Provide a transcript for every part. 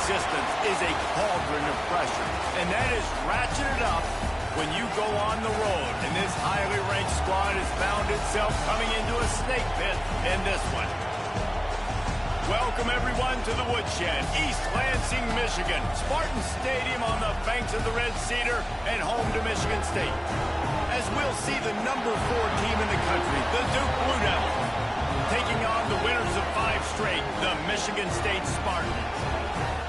resistance is a cauldron of pressure, and that is ratcheted up when you go on the road. And this highly ranked squad has found itself coming into a snake pit in this one. Welcome, everyone, to the Woodshed, East Lansing, Michigan. Spartan Stadium on the banks of the Red Cedar and home to Michigan State. As we'll see the #4 team in the country, the Duke Blue Devils, taking on the winners of 5 straight, the Michigan State Spartans.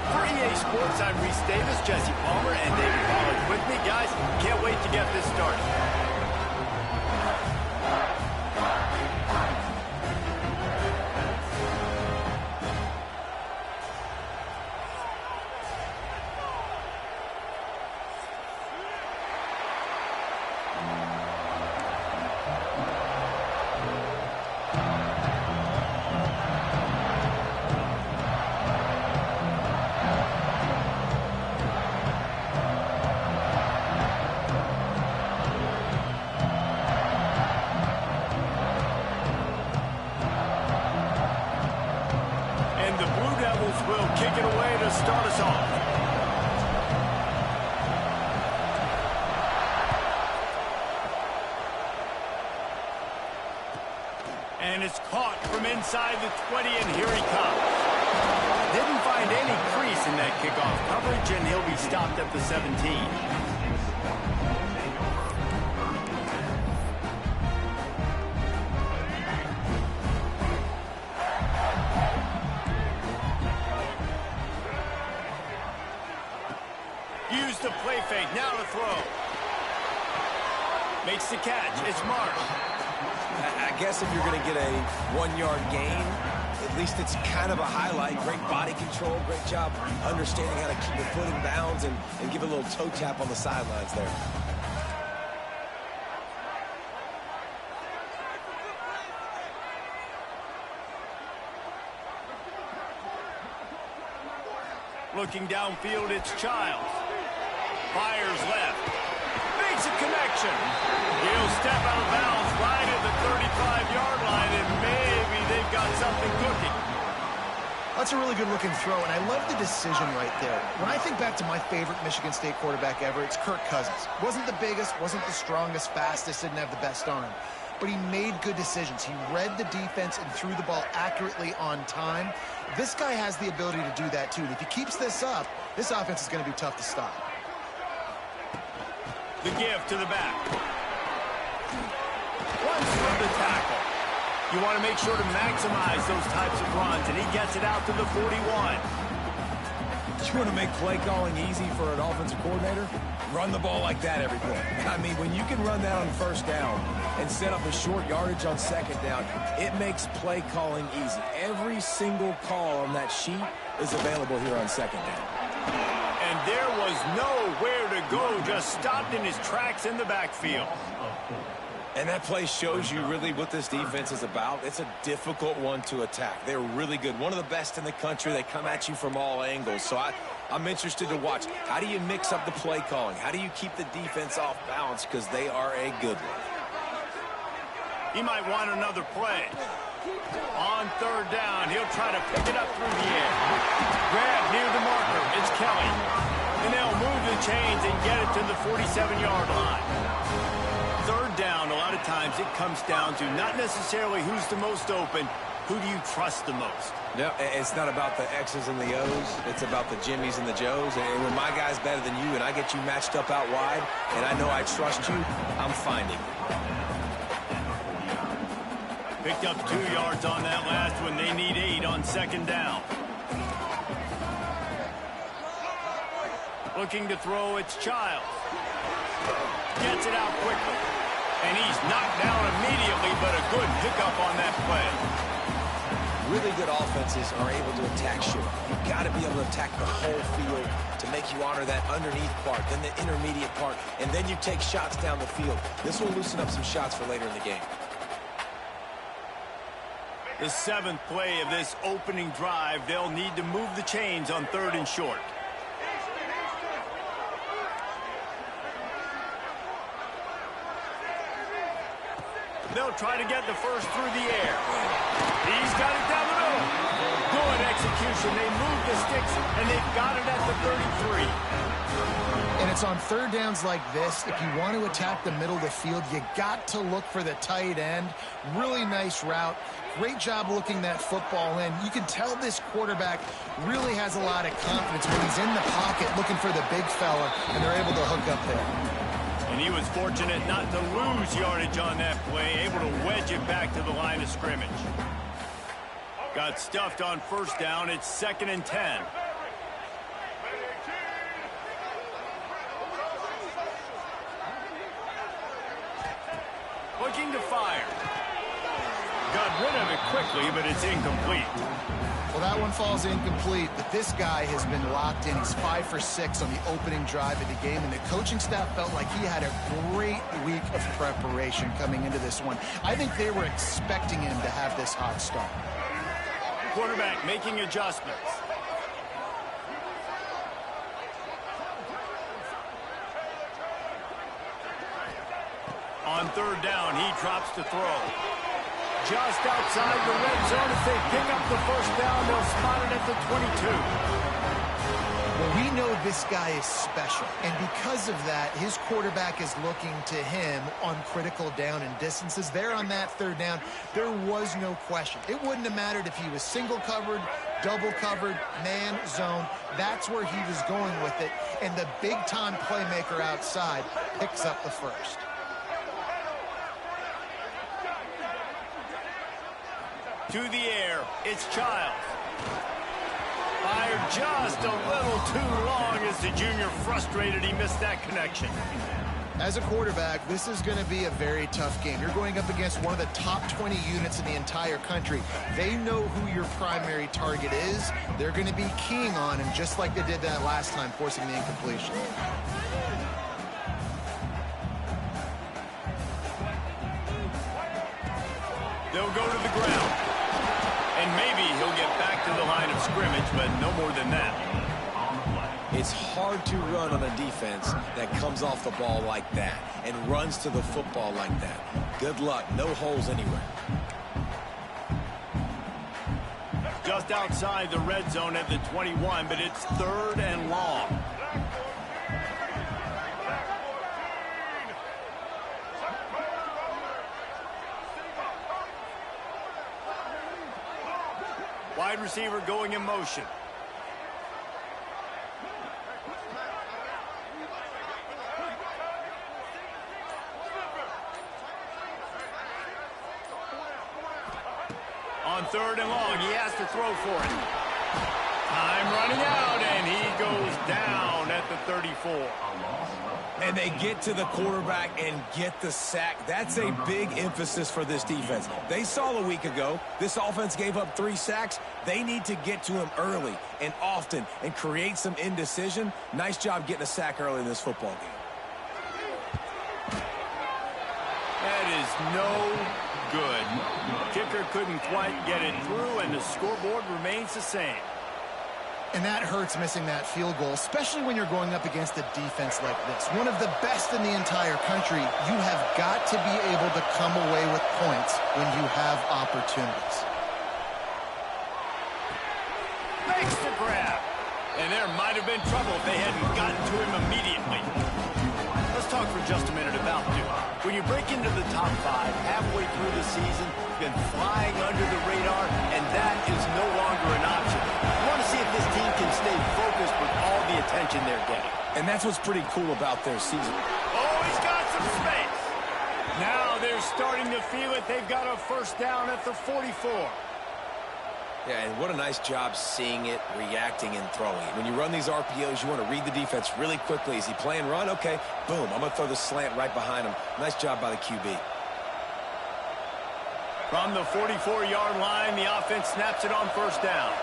For EA Sports, I'm Reese Davis, Jesse Palmer, and David Pollard with me. Guys, can't wait to get this started. Will kick it away to start us off. And it's caught from inside the 20, and here he comes. Didn't find any crease in that kickoff coverage, and he'll be stopped at the 17. Used the play fake, now to throw. Makes the catch, it's Marsh. I guess if you're going to get a 1-yard gain, at least it's kind of a highlight. Great body control, great job understanding how to keep your foot in bounds and give a little toe tap on the sidelines there. Looking downfield, it's Childs. Fires left. Makes a connection. He'll step out of bounds right at the 35-yard line, and maybe they've got something cooking. That's a really good-looking throw, and I love the decision right there. When I think back to my favorite Michigan State quarterback ever, it's Kirk Cousins. Wasn't the biggest, wasn't the strongest, fastest, didn't have the best arm. But he made good decisions. He read the defense and threw the ball accurately on time. This guy has the ability to do that, too. And if he keeps this up, this offense is going to be tough to stop. The give to the back. Runs from the tackle. You want to make sure to maximize those types of runs, and he gets it out to the 41. You want to make play calling easy for an offensive coordinator? Run the ball like that every play. I mean, when you can run that on first down and set up a short yardage on second down, it makes play calling easy. Every single call on that sheet is available here on second down. And there was nowhere to go, just stopped in his tracks in the backfield. And that play shows you really what this defense is about. It's a difficult one to attack. They're really good. One of the best in the country. They come at you from all angles. So I'm interested to watch. How do you mix up the play calling? How do you keep the defense off balance? Because they are a good one. He might want another play. On third down, he'll try to pick it up through the air. Grab near the marker. It's Kelly. And they'll move the chains and get it to the 47-yard line. Third down, a lot of times it comes down to not necessarily who's the most open, who do you trust the most? No, it's not about the X's and the O's. It's about the Jimmies and the Joes. And when my guy's better than you and I get you matched up out wide and I know I trust you, I'm finding you. Picked up 2 yards on that last one. They need 8 on second down. Looking to throw, it's Childs. Gets it out quickly. And he's knocked down immediately, but a good pickup on that play. Really good offenses are able to attack short. You've got to be able to attack the whole field to make you honor that underneath part, then the intermediate part, and then you take shots down the field. This will loosen up some shots for later in the game. The 7th play of this opening drive, they'll need to move the chains on 3rd and short. They'll try to get the first through the air. He's got it down the middle. Good execution motion. They move the sticks, and they've got it at the 33. And it's on third downs like this. If you want to attack the middle of the field, you got to look for the tight end. Really nice route. Great job looking that football in. You can tell this quarterback really has a lot of confidence when he's in the pocket looking for the big fella, and they're able to hook up there. And he was fortunate not to lose yardage on that play, able to wedge it back to the line of scrimmage. Got stuffed on first down. It's 2nd and 10. Looking to fire. Got rid of it quickly, but it's incomplete. Well, that one falls incomplete, but this guy has been locked in. He's 5 for 6 on the opening drive of the game, and the coaching staff felt like he had a great week of preparation coming into this one. I think they were expecting him to have this hot start. Quarterback making adjustments. On third down, he drops to throw. Just outside the red zone. If they pick up the first down, they'll spot it at the 22. Well, we know this guy is special, and because of that, his quarterback is looking to him on critical down and distances. There on that third down, there was no question. It wouldn't have mattered if he was single covered, double covered, man, zone. That's where he was going with it, and the big-time playmaker outside picks up the first. To the air, it's Childs. Fired just a little too long as the junior frustrated he missed that connection. As a quarterback, this is going to be a very tough game. You're going up against one of the top 20 units in the entire country. They know who your primary target is. They're going to be keying on him just like they did that last time, forcing the incompletion. They'll go to the ground. And maybe he'll get back to the line of scrimmage, but no more than that. It's hard to run on a defense that comes off the ball like that and runs to the football like that. Good luck. No holes anywhere. Just outside the red zone at the 21, but it's 3rd and long. Wide receiver going in motion. On 3rd and long, he has to throw for it. Time running out, and he goes down at the 34. And they get to the quarterback and get the sack. That's a big emphasis for this defense. They saw a week ago, this offense gave up 3 sacks. They need to get to him early and often and create some indecision. Nice job getting a sack early in this football game. That is no good. Kicker couldn't quite get it through, and the scoreboard remains the same. And that hurts missing that field goal, especially when you're going up against a defense like this. One of the best in the entire country. You have got to be able to come away with points when you have opportunities. Makes the grab. And there might have been trouble if they hadn't gotten to him immediately. Let's talk for just a minute about Duke. When you break into the top 5 halfway through the season, you've been flying under the radar, and that is no longer an option. You want to see if this team can stay focused with all the attention they're getting. And that's what's pretty cool about their season. Oh, he's got some space. Now they're starting to feel it. They've got a first down at the 44. Yeah, and what a nice job seeing it, reacting, and throwing it. When you run these RPOs, you want to read the defense really quickly. Is he playing run? Okay, boom. I'm going to throw the slant right behind him. Nice job by the QB. From the 44-yard line, the offense snaps it on first down.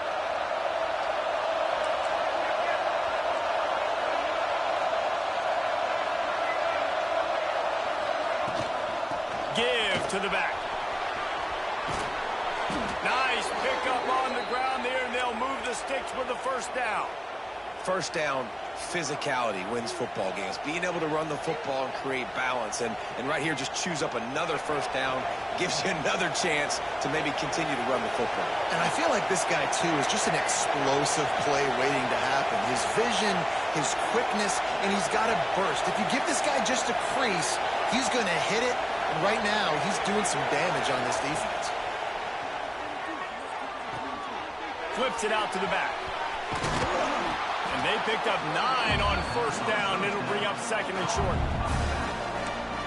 Give to the back. Nice pickup on the ground there, and they'll move the sticks with the first down. first down physicality wins football games. Being able to run the football and create balance. And right here, just choose up another first down, gives you another chance to maybe continue to run the football. And I feel like this guy, too, is just an explosive play waiting to happen. His vision, his quickness, and he's got a burst. If you give this guy just a crease, he's going to hit it. And right now, he's doing some damage on this defense. Flips it out to the back. And they picked up 9 on first down. It'll bring up second and short.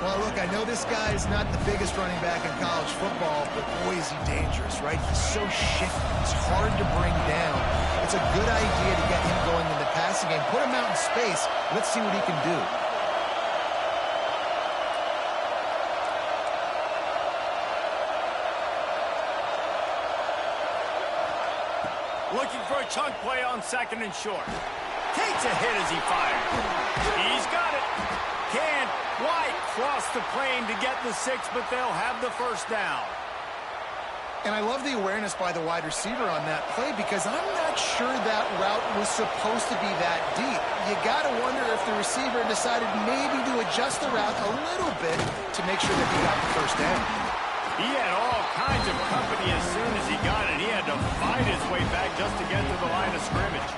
Well, look, I know this guy is not the biggest running back in college football, but boy, is he dangerous, right? He's so shifty. He's hard to bring down. It's a good idea to get him going in the passing game. Put him out in space. Let's see what he can do. Looking for a chunk play on second and short. Takes a hit as he fires. He's got it. Can't quite cross the plane to get the 6, but they'll have the first down. And I love the awareness by the wide receiver on that play because I'm not sure that route was supposed to be that deep. You got to wonder if the receiver decided maybe to adjust the route a little bit to make sure that he got the first down. He had all kinds of company as soon as he got it. He had to fight his way back just to get to the line of scrimmage.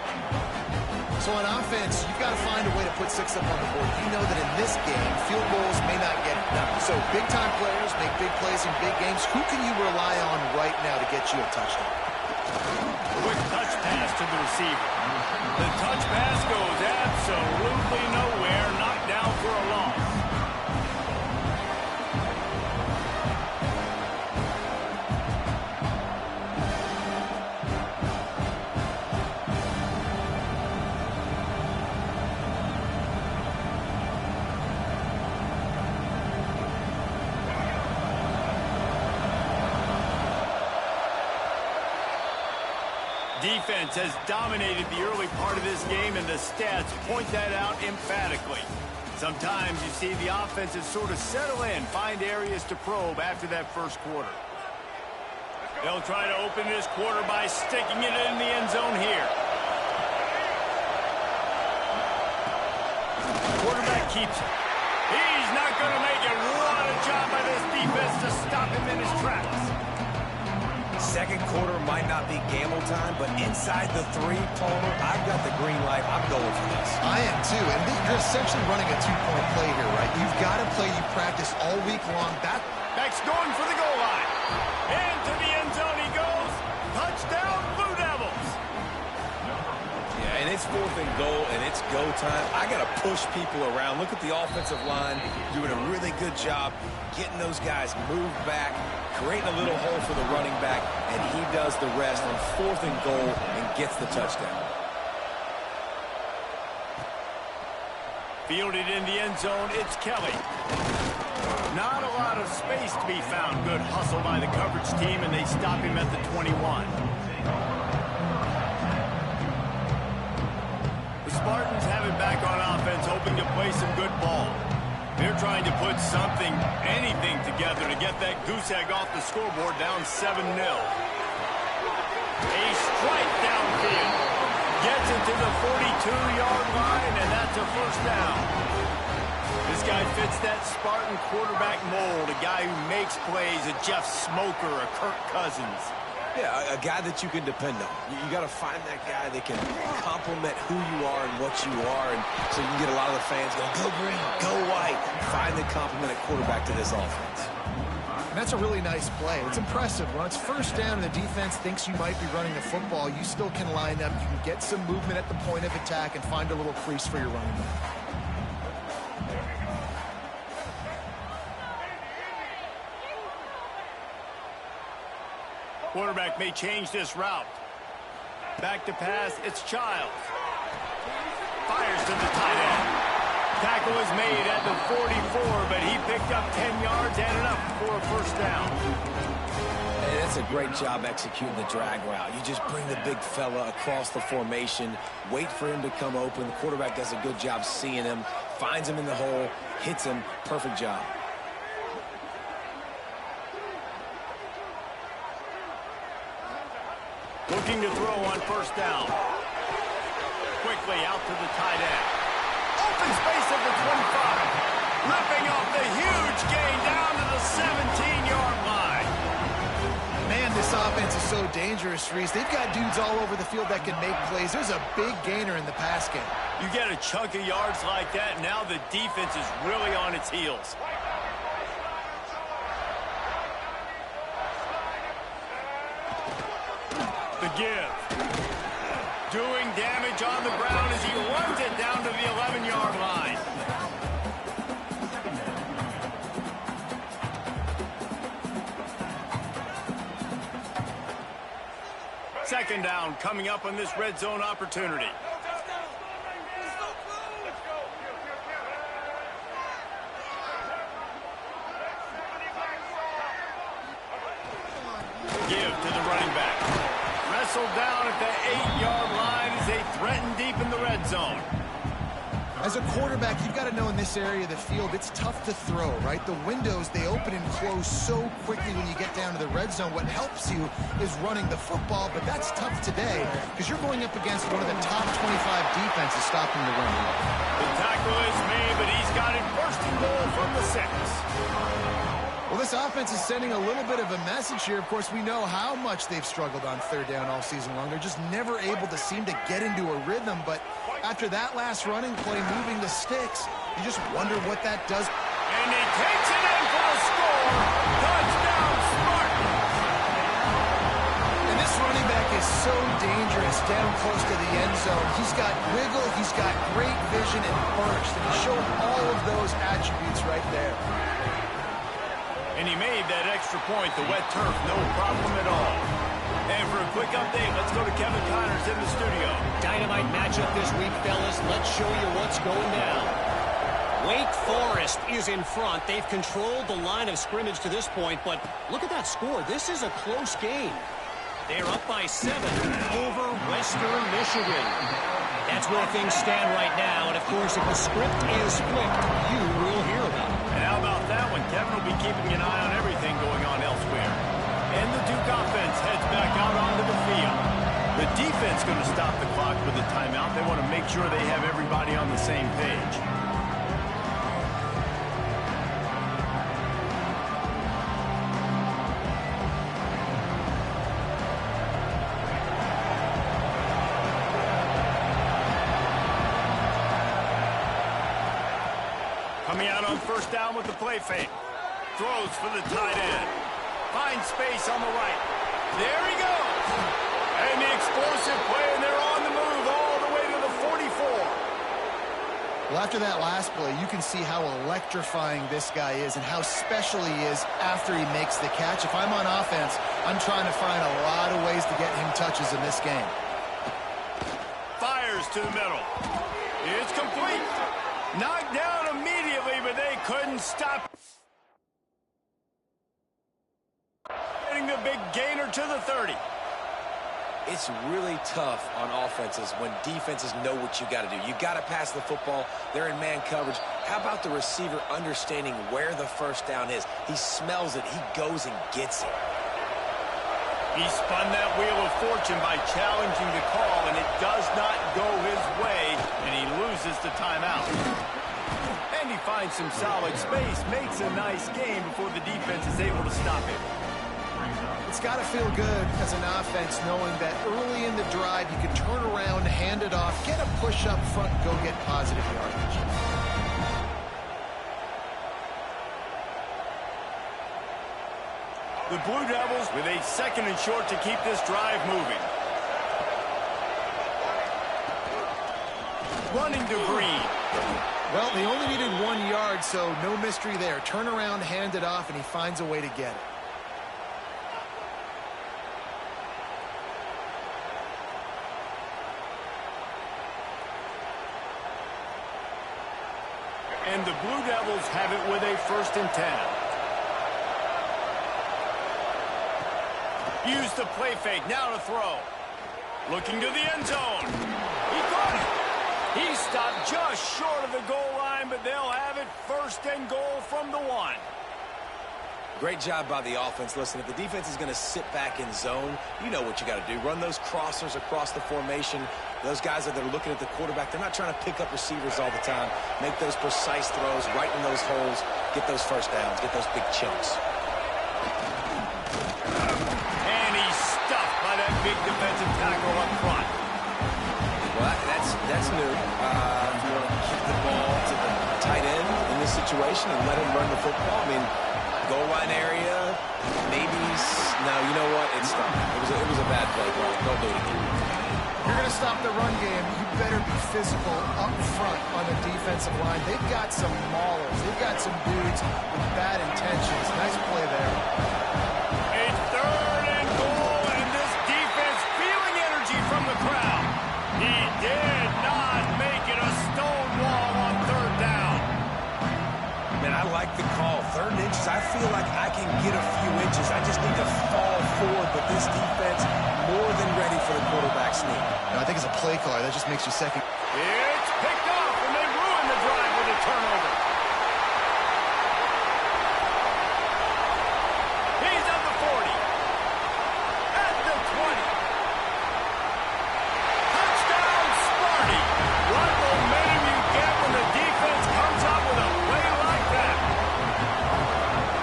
So on offense, you've got to find a way to put 6 up on the board. You know that in this game, field goals may not get it done. So big-time players make big plays in big games. Who can you rely on right now to get you a touchdown? Quick touch pass to the receiver. The touch pass goes absolutely nowhere. Knocked down for a loss. Defense has dominated the early part of this game, and the stats point that out emphatically. Sometimes you see the offenses sort of settle in, find areas to probe after that first quarter. They'll try to open this quarter by sticking it in the end zone here. Quarterback keeps it. He's not going to make it. What a job by this defense to stop him in his tracks. Second quarter might not be gamble time, but inside the 3, Palmer, I've got the green light. I'm going for this. I am too, and you're essentially running a 2-point play here, right? You've got to play you practice all week long. Back's going for the goal line. Into the end zone he goes. Touchdown, Blue Devils. Yeah, and it's 4th and goal, and it's go time. I got to push people around. Look at the offensive line doing a really good job getting those guys moved back, creating a little hole for the running back, and he does the rest on 4th and goal and gets the touchdown. Fielded in the end zone, it's Kelly. Not a lot of space to be found. Good hustle by the coverage team, and they stop him at the 21. The Spartans have it back on offense, hoping to play some good ball. They're trying to put something, anything together to get that goose egg off the scoreboard down 7-0. A strike downfield. Gets it to the 42-yard line, and that's a first down. This guy fits that Spartan quarterback mold, a guy who makes plays, a Jeff Smoker, a Kirk Cousins. Yeah, a guy that you can depend on. You got to find that guy that can complement who you are and what you are, and so you can get a lot of the fans going, go green, go white. Find the complement at quarterback to this offense. And that's a really nice play. It's impressive. When it's first down and the defense thinks you might be running the football, you still can line up. You can get some movement at the point of attack and find a little crease for your running back. Quarterback may change this route. Back to pass, it's Childs. Fires to the tight end. Tackle is made at the 44, but he picked up 10 yards and enough for a first down. Hey, that's a great job executing the drag route. You just bring the big fella across the formation, wait for him to come open. The quarterback does a good job seeing him, finds him in the hole, hits him. Perfect job. Looking to throw on first down. Quick quickly out to the tight end. Open space at the 25. Ripping off the huge gain down to the 17-yard line. Man, this offense is so dangerous, Reese. They've got dudes all over the field that can make plays. There's a big gainer in the pass game. You get a chunk of yards like that, now the defense is really on its heels. The give. Doing damage on the ground as he runs it down to the 11-yard line. Second down coming up on this red zone opportunity. Give to the running back. Wrestled down at the 8-yard line as they threaten deep in the red zone. As a quarterback, you've got to know in this area of the field, it's tough to throw, right? The windows, they open and close so quickly when you get down to the red zone. What helps you is running the football, but that's tough today because you're going up against one of the top 25 defenses stopping the run. The tackle is made, but he's got it first and goal from the 6. Well, this offense is sending a little bit of a message here. Of course, we know how much they've struggled on third down all season long. They're just never able to seem to get into a rhythm. But after that last running play, moving the sticks, you just wonder what that does. And he takes it in for the score. Touchdown, Spartans. And this running back is so dangerous down close to the end zone. He's got wiggle, he's got great vision and burst. And he showed all of those attributes right there. And he made that extra point, the wet turf, no problem at all. And for a quick update, let's go to Kevin Connors in the studio. Dynamite matchup this week, fellas. Let's show you what's going down. Wake Forest is in front. They've controlled the line of scrimmage to this point, but look at that score. This is a close game. They're up by 7 over Western Michigan. That's where things stand right now, and of course, if the script is flipped, you will hear about it. And how about that one? Kevin will be keeping an eye on everything going on elsewhere. And the Duke offense heads back out onto the field. The defense going to stop the clock with a timeout. They want to make sure they have everybody on the same page. Coming out on first down with the play fake. Throws for the tight end. Finds space on the right. There he goes. And the explosive play, and they're on the move all the way to the 44. Well, after that last play, you can see how electrifying this guy is and how special he is after he makes the catch. If I'm on offense, I'm trying to find a lot of ways to get him touches in this game. Fires to the middle. It's complete. Knocked down immediately, but they couldn't stop. Getting the big gainer to the 30. It's really tough on offenses when defenses know what you got to do. You got to pass the football. They're in man coverage. How about the receiver understanding where the first down is? He smells it. He goes and gets it. He spun that wheel of fortune by challenging the call, and it does not go his way, and he loses the timeout. And he finds some solid space, makes a nice game before the defense is able to stop him. It's got to feel good as an offense knowing that early in the drive you can turn around, hand it off, get a push up front, go get positive yardage. The Blue Devils with a second and short to keep this drive moving. Running to Green. Well, they only needed 1 yard, so no mystery there. Turn around, hand it off, and he finds a way to get it. And the Blue Devils have it with a 1st and 10. Use the play fake, now to throw. Looking to the end zone. He caught it. He stopped just short of the goal line, but they'll have it 1st and goal from the 1. Great job by the offense. Listen, if the defense is going to sit back in zone, you know what you got to do. Run those crossers across the formation. Those guys that are looking at the quarterback, they're not trying to pick up receivers all the time. Make those precise throws, right in those holes, get those first downs, get those big chunks. And he's stuffed by that big defensive tackle up front. Well, that's new. If you want to kick the ball to the tight end in this situation and let him run the football, I mean, goal line area, maybe. No, you know what? It's done. It was a bad play, bro. Don't do it again. You're going to stop the run game, you better be physical up front on the defensive line. They've got some maulers. They've got some dudes with bad intentions. Nice play there. A 3rd and goal, and this defense feeling energy from the crowd. He did not make it a stone wall on 3rd down. Man, I like the call. 3rd and inches, I feel like I can get a few inches. I just need to fall forward, but this defense more than ready for the quarterback sneak. No, I think it's a play caller. That just makes you second. It's picked off, and they ruin the drive with a turnover. He's at the 40. At the 20. Touchdown, Sparty. What momentum you get when the defense comes up with a play like that.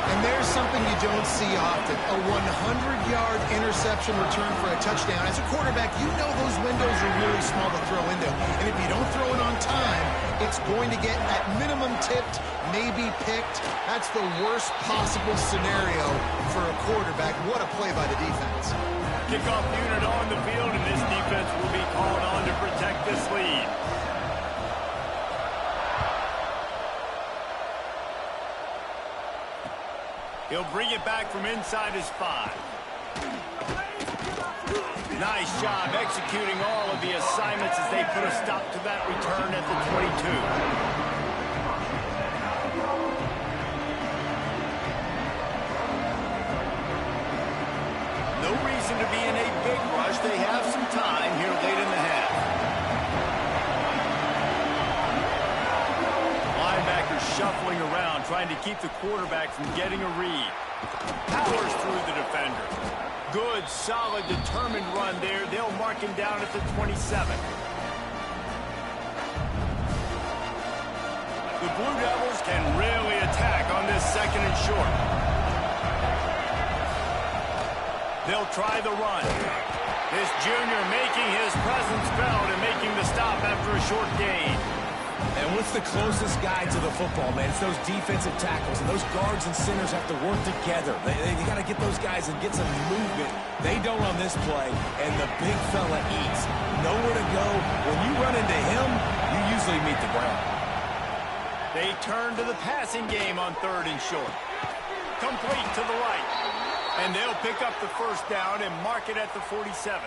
And there's something you don't see often. A 100-yard interception return for a touchdown. As a quarterback, you know those windows are really small to throw into. And if you don't throw it on time, it's going to get at minimum tipped, maybe picked. That's the worst possible scenario for a quarterback. What a play by the defense. Kickoff unit on the field, and this defense will be called on to protect this lead. He'll bring it back from inside his 5. Nice job executing all of the assignments as they put a stop to that return at the 22. No reason to be in a big rush. They have some time here late in the half. Linebackers shuffling around, trying to keep the quarterback from getting a read. Powers through the defender. Good, solid, determined run there. They'll mark him down at the 27. The Blue Devils can really attack on this 2nd and short. They'll try the run. This junior making his presence felt and making the stop after a short gain. And what's the closest guy to the football, man? It's those defensive tackles, and those guards and centers have to work together. They got to get those guys and get some movement. They don't on this play, and the big fella eats. Nowhere to go. When you run into him, you usually meet the ground. They turn to the passing game on 3rd and short. Complete to the right. And they'll pick up the 1st down and mark it at the 47.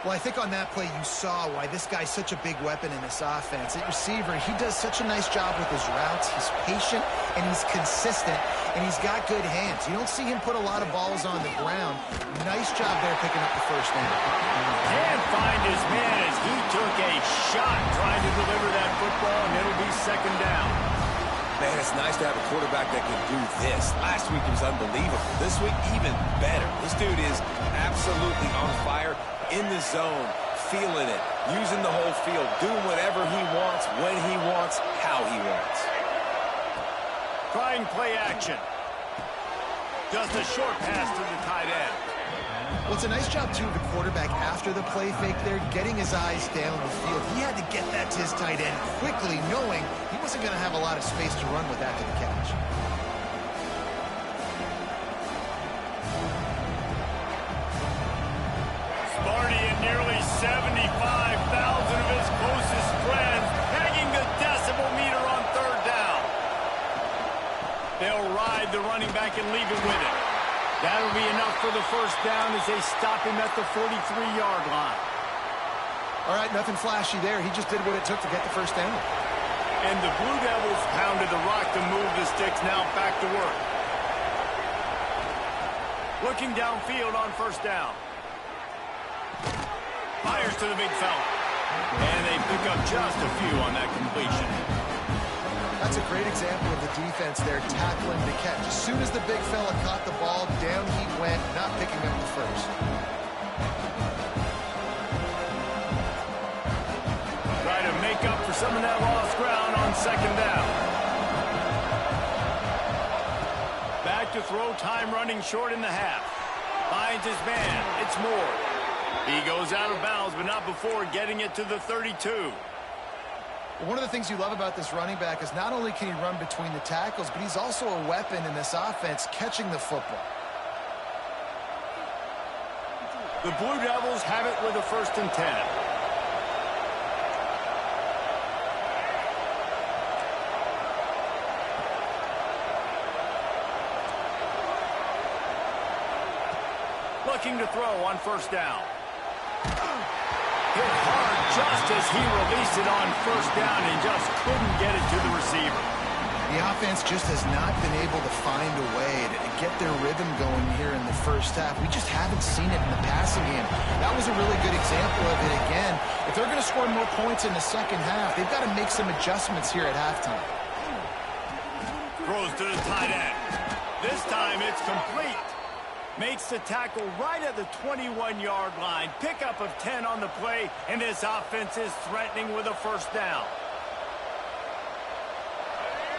Well, I think on that play you saw why this guy's such a big weapon in this offense. At receiver, he does such a nice job with his routes. He's patient, and he's consistent, and he's got good hands. You don't see him put a lot of balls on the ground. Nice job there picking up the 1st down. Can't find his man as he took a shot trying to deliver that football, and it'll be 2nd down. Man, it's nice to have a quarterback that can do this. Last week he was unbelievable. This week, even better. This dude is absolutely on fire, in the zone, feeling it, using the whole field, doing whatever he wants, when he wants, how he wants. Trying play action. Just a short pass to the tight end. Well, it's a nice job, too, of the quarterback after the play fake there, getting his eyes down the field. He had to get that to his tight end quickly, knowing he wasn't going to have a lot of space to run with after the catch. Sparty and nearly 75,000 of his closest friends pegging the decibel meter on 3rd down. They'll ride the running back and leave it with him. That'll be enough for the 1st down as they stop him at the 43-yard line. All right, nothing flashy there. He just did what it took to get the 1st down. And the Blue Devils pounded the rock to move the sticks. Now back to work. Looking downfield on 1st down. Fires to the big fella. And they pick up just a few on that completion. That's a great example of the defense there tackling the catch. As soon as the big fella caught the ball, down he went, not picking up the first. Try to make up for some of that lost ground on second down. Back to throw, time running short in the half. Finds his man. It's Moore. He goes out of bounds, but not before getting it to the 32. One of the things you love about this running back is not only can he run between the tackles, but he's also a weapon in this offense catching the football. The Blue Devils have it with a 1st and 10. Looking to throw on 1st down. Hit hard just as he released it on 1st down and just couldn't get it to the receiver. The offense just has not been able to find a way to get their rhythm going here in the first half. We just haven't seen it in the passing game. That was a really good example of it again. If they're going to score more points in the second half, they've got to make some adjustments here at halftime. Throws to the tight end. This time it's complete. Makes the tackle right at the 21-yard line. Pickup of 10 on the play, and this offense is threatening with a 1st down.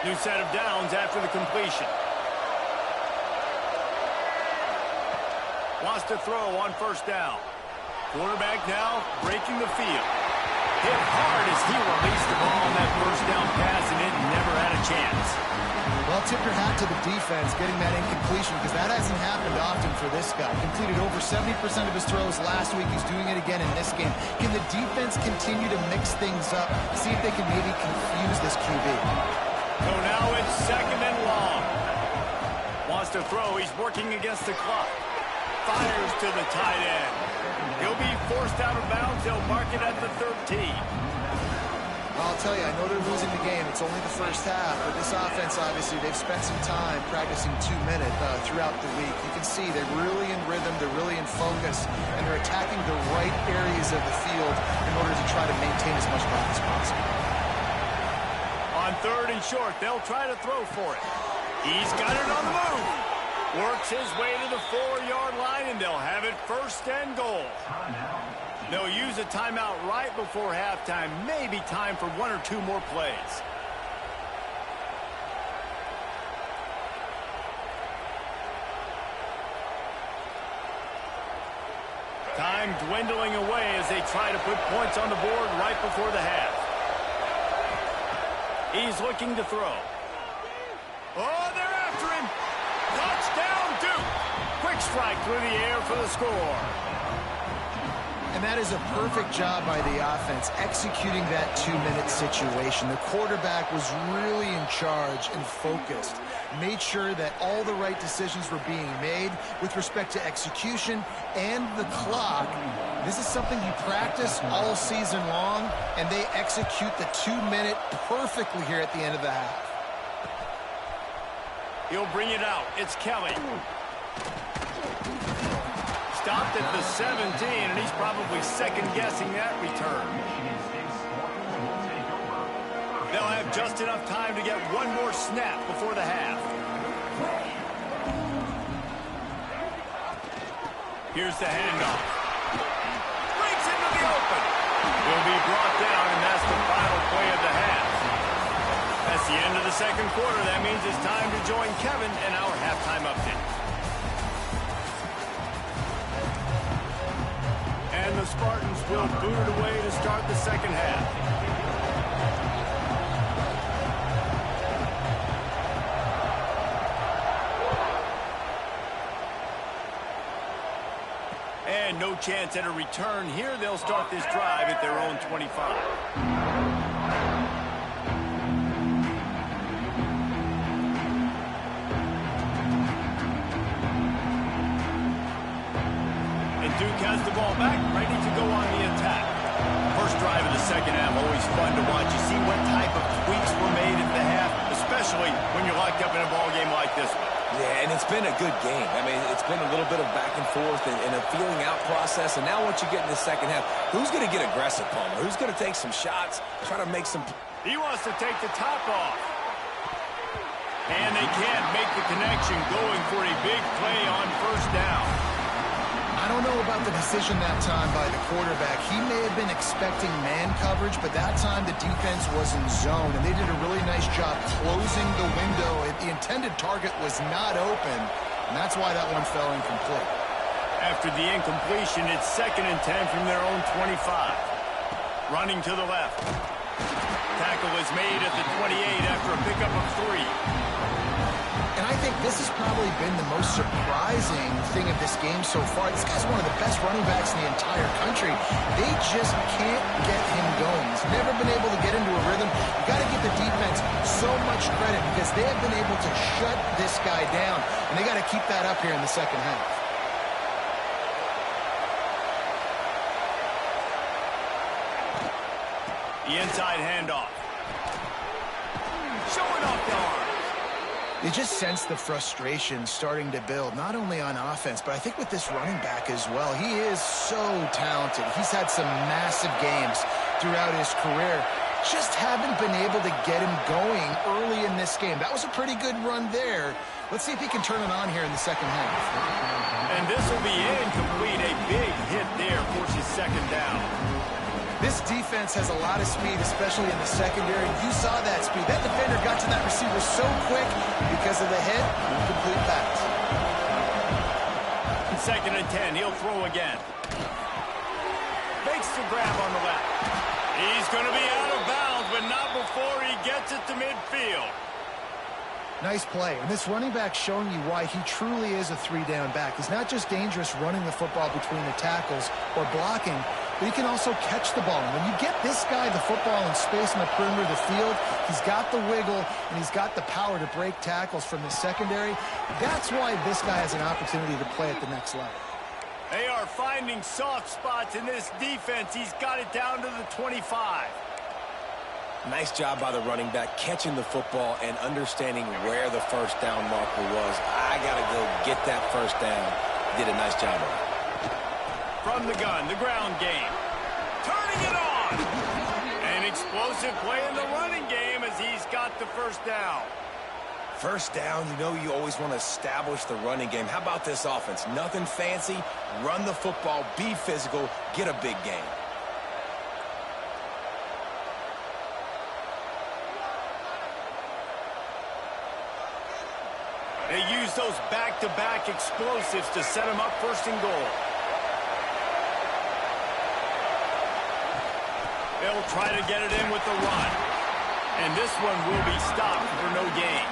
New set of downs after the completion. Wants to throw on 1st down. Quarterback now breaking the field. Hit hard as he released the ball on that 1st down pass, and it never had a chance. Well, tip your hat to the defense getting that incompletion because that hasn't happened often for this guy. Completed over 70% of his throws last week. He's doing it again in this game. Can the defense continue to mix things up? See if they can maybe confuse this QB. So now it's 2nd and long. Wants to throw. He's working against the clock. Fires to the tight end. He'll be forced out of bounds. They'll mark it at the 13. I'll tell you, I know they're losing the game. It's only the first half, but this offense, obviously, they've spent some time practicing 2-minute throughout the week. You can see they're really in rhythm, they're really in focus, and they're attacking the right areas of the field in order to try to maintain as much ball as possible. On 3rd and short, they'll try to throw for it. He's got it on the move. Works his way to the 4-yard line, and they'll have it 1st and goal. They'll use a timeout right before halftime. Maybe time for 1 or 2 more plays. Time dwindling away as they try to put points on the board right before the half. He's looking to throw. Oh, they're after him. Touchdown, Duke. Quick strike through the air for the score. And that is a perfect job by the offense, executing that 2-minute situation. The quarterback was really in charge and focused. Made sure that all the right decisions were being made with respect to execution and the clock. This is something you practice all season long, and they execute the 2-minute perfectly here at the end of the half. He'll bring it out. It's Kelly. Stopped at the 17, and he's probably second-guessing that return. They'll have just enough time to get one more snap before the half. Here's the handoff. Breaks into the open. Will be brought down, and that's the final play of the half. That's the end of the second quarter. That means it's time to join Kevin in our halftime update. And the Spartans will boot it away to start the second half. And no chance at a return here. They'll start this drive at their own 25. Duke has the ball back, ready to go on the attack. First drive of the second half, always fun to watch. You see what type of tweaks were made at the half, especially when you're locked up in a ball game like this one. Yeah, and it's been a good game. I mean, it's been a little bit of back and forth and a feeling out process. And now once you get in the second half, who's going to get aggressive, Palmer? Who's going to take some shots, try to make some... He wants to take the top off. And they can't make the connection, going for a big play on first down. I don't know about the decision that time by the quarterback. He may have been expecting man coverage, but that time the defense was in zone, and they did a really nice job closing the window. The intended target was not open, and that's why that one fell incomplete. After the incompletion, it's 2nd and 10 from their own 25. Running to the left. Tackle is made at the 28 after a pickup of 3. And I think this has probably been the most surprising thing of this game so far. This guy's one of the best running backs in the entire country. They just can't get him going. He's never been able to get into a rhythm. You got to give the defense so much credit because they have been able to shut this guy down. And they got to keep that up here in the second half. The inside handoff. Showing off the arm. You just sense the frustration starting to build, not only on offense, but I think with this running back as well. He is so talented. He's had some massive games throughout his career. Just haven't been able to get him going early in this game. That was a pretty good run there. Let's see if he can turn it on here in the second half. And this will be incomplete. A big hit there forces 2nd down. This defense has a lot of speed, especially in the secondary. You saw that speed. That defender got to that receiver so quick because of the hit. Incomplete pass. 2nd and 10. He'll throw again. Makes the grab on the left. He's going to be out of bounds, but not before he gets it to midfield. Nice play. And this running back showing you why he truly is a 3-down back. He's not just dangerous running the football between the tackles or blocking, but he can also catch the ball. And when you get this guy the football in space on the perimeter of the field, he's got the wiggle and he's got the power to break tackles from the secondary. That's why this guy has an opportunity to play at the next level. They are finding soft spots in this defense. He's got it down to the 25. Nice job by the running back, catching the football and understanding where the first down marker was. I got to go get that first down. Did a nice job of it. From the gun, the ground game. Turning it on! An explosive play in the running game as he's got the first down. First down, you know you always want to establish the running game. How about this offense? Nothing fancy. Run the football, be physical, get a big gain. They use those back-to-back explosives to set them up 1st and goal. They'll try to get it in with the run. And this one will be stopped for no gain.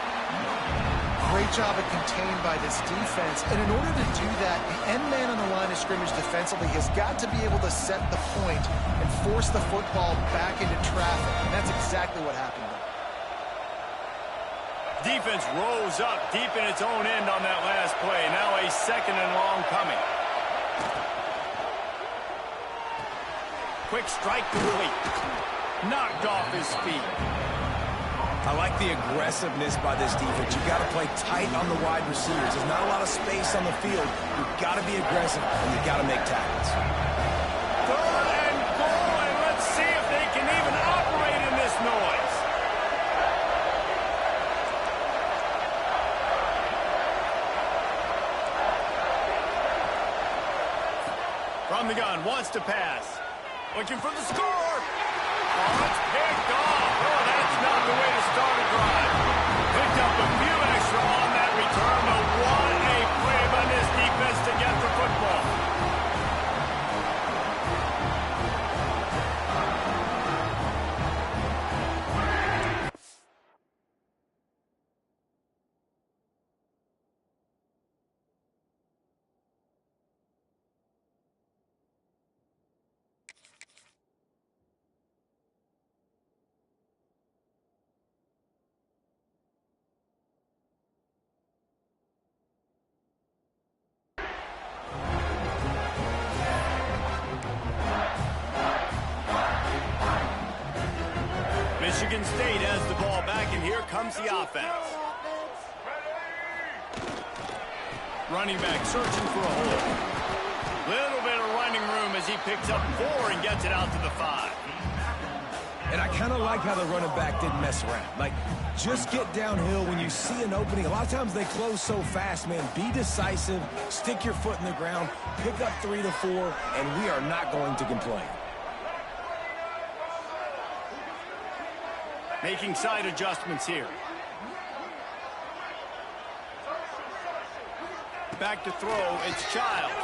Great job of contained by this defense. And in order to do that, the end man on the line of scrimmage defensively has got to be able to set the point and force the football back into traffic. And that's exactly what happened there. Defense rose up deep in its own end on that last play. Now a 2nd and long coming. Quick strike complete. Knocked off his feet. I like the aggressiveness by this defense. You've got to play tight on the wide receivers. There's not a lot of space on the field. You've got to be aggressive, and you've got to make tackles. 3rd and goal, and let's see if they can even operate in this noise. From the gun, wants to pass. Looking for the score. Oh, it's picked off. Oh, that's not the way to start a drive. Picked up a few extra on that return, but what a play by this defense to get the football. Michigan State has the ball back, and here comes the offense. Running back searching for a hole. Little bit of running room as he picks up 4 and gets it out to the 5. And I kind of like how the running back didn't mess around. Like, just get downhill when you see an opening. A lot of times they close so fast, man. Be decisive, stick your foot in the ground, pick up 3 to 4, and we are not going to complain. Making side adjustments here. Back to throw, it's Childs.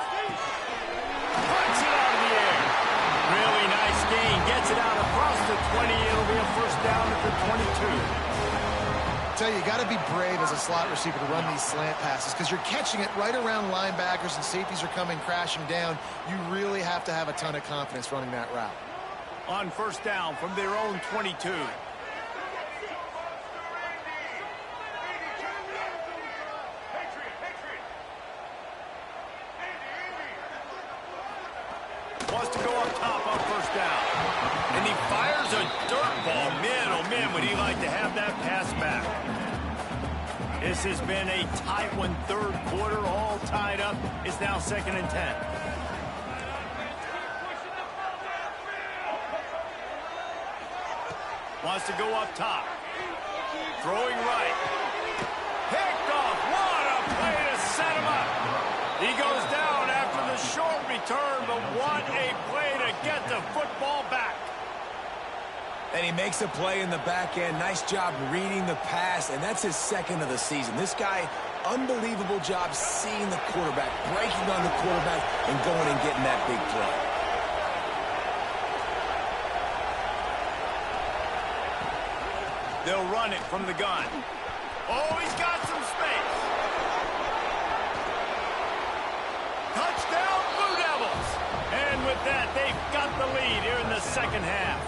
Puts it out of the air. Really nice gain. Gets it out across the 20. It'll be a first down at the 22. I tell you, you got to be brave as a slot receiver to run these slant passes because you're catching it right around linebackers and safeties are coming crashing down. You really have to have a ton of confidence running that route. On first down from their own 22. Wants to go up top on first down. And he fires a dirt ball. Man, oh man, would he like to have that pass back. This has been a tight one, third quarter, all tied up. It's now 2nd and 10. Wants to go up top. Throwing right. Picked off. What a play to set him up. He goes down after the short return, but what a play to get the football back. And he makes a play in the back end. Nice job reading the pass, and that's his 2nd of the season. This guy, unbelievable job seeing the quarterback, breaking on the quarterback, and going and getting that big play. They'll run it from the gun. Oh, he's got some space. Touchdown, Blue Devils. And with that, they've got the lead here in the second half.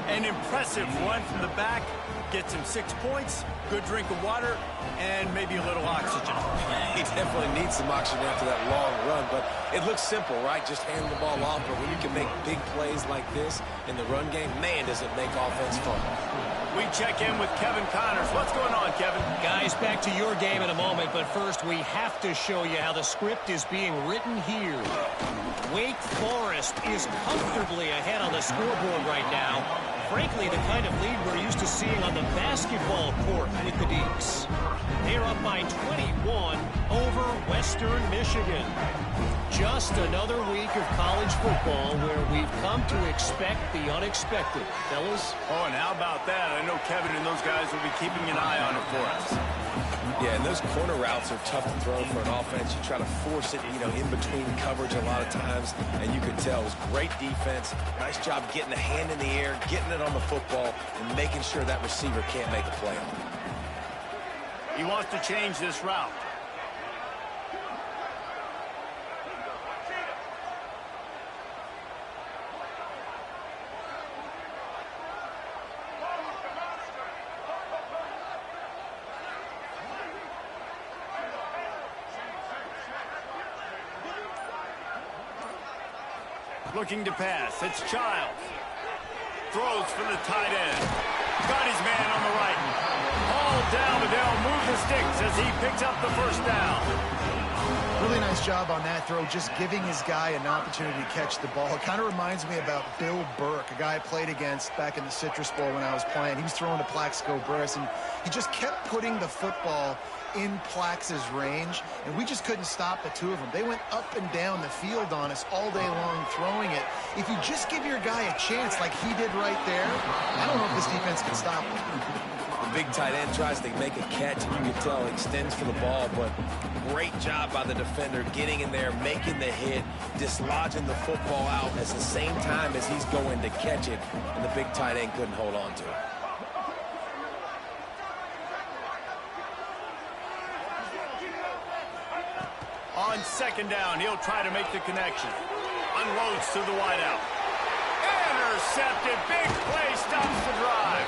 An impressive run from the back. Gets him 6 points, good drink of water, and maybe a little oxygen. He definitely needs some oxygen after that long run, but it looks simple, right? Just hand the ball off, but when you can make big plays like this in the run game, man, does it make offense fun. We check in with Kevin Connors. What's going on, Kevin? Guys, back to your game in a moment, but first we have to show you how the script is being written here. Wake Forest is comfortably ahead on the scoreboard right now. Frankly, the kind of lead we're used to seeing on the basketball court with the Deacs. They're up by 21 over Western Michigan. Just another week of college football where we've come to expect the unexpected. Fellas? Oh, and how about that? I know Kevin and those guys will be keeping an eye on it for us. Yeah, and those corner routes are tough to throw for an offense. You try to force it, in between coverage a lot of times, and you could tell it was great defense. Nice job getting the hand in the air, getting it on the football, and making sure that receiver can't make a play on it. He wants to change this route. Looking to pass. It's Childs. Throws for the tight end. Got his man on the right. All down, but they'll move the sticks as he picks up the first down. Really nice job on that throw, just giving his guy an opportunity to catch the ball. It kind of reminds me about Bill Burke, a guy I played against back in the Citrus Bowl when I was playing. He was throwing to Plaxico Burress, and he just kept putting the football in Plax's range, and we just couldn't stop the two of them. They went up and down the field on us all day long throwing it. If you just give your guy a chance like he did right there, I don't know if this defense can stop him. The big tight end tries to make a catch, and you can tell he extends for the ball, but great job by the defender getting in there, making the hit, dislodging the football out at the same time as he's going to catch it, and the big tight end couldn't hold on to it. On second down, he'll try to make the connection. Unloads to the wideout. Intercepted. Big play stops the drive.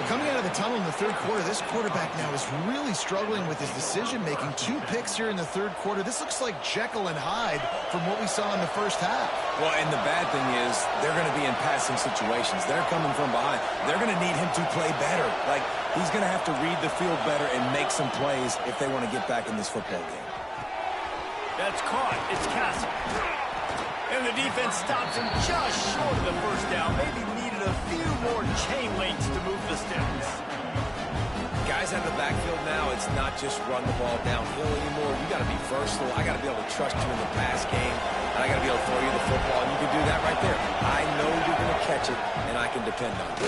Coming out of the tunnel in the third quarter, this quarterback now is really struggling with his decision-making. 2 picks here in the third quarter. This looks like Jekyll and Hyde from what we saw in the first half. Well, and the bad thing is they're going to be in passing situations. They're coming from behind. They're going to need him to play better. Like, he's going to have to read the field better and make some plays if they want to get back in this football game. That's caught. It's Castle. And the defense stops him just short of the first down. Maybe needed a few more chain links to move the sticks. Guys out of the backfield now, it's not just run the ball downhill anymore. You got to be versatile. I got to be able to trust you in the pass game, and I got to be able to throw you the football, and you can do that right there. I know you're going to catch it, and I can depend on it.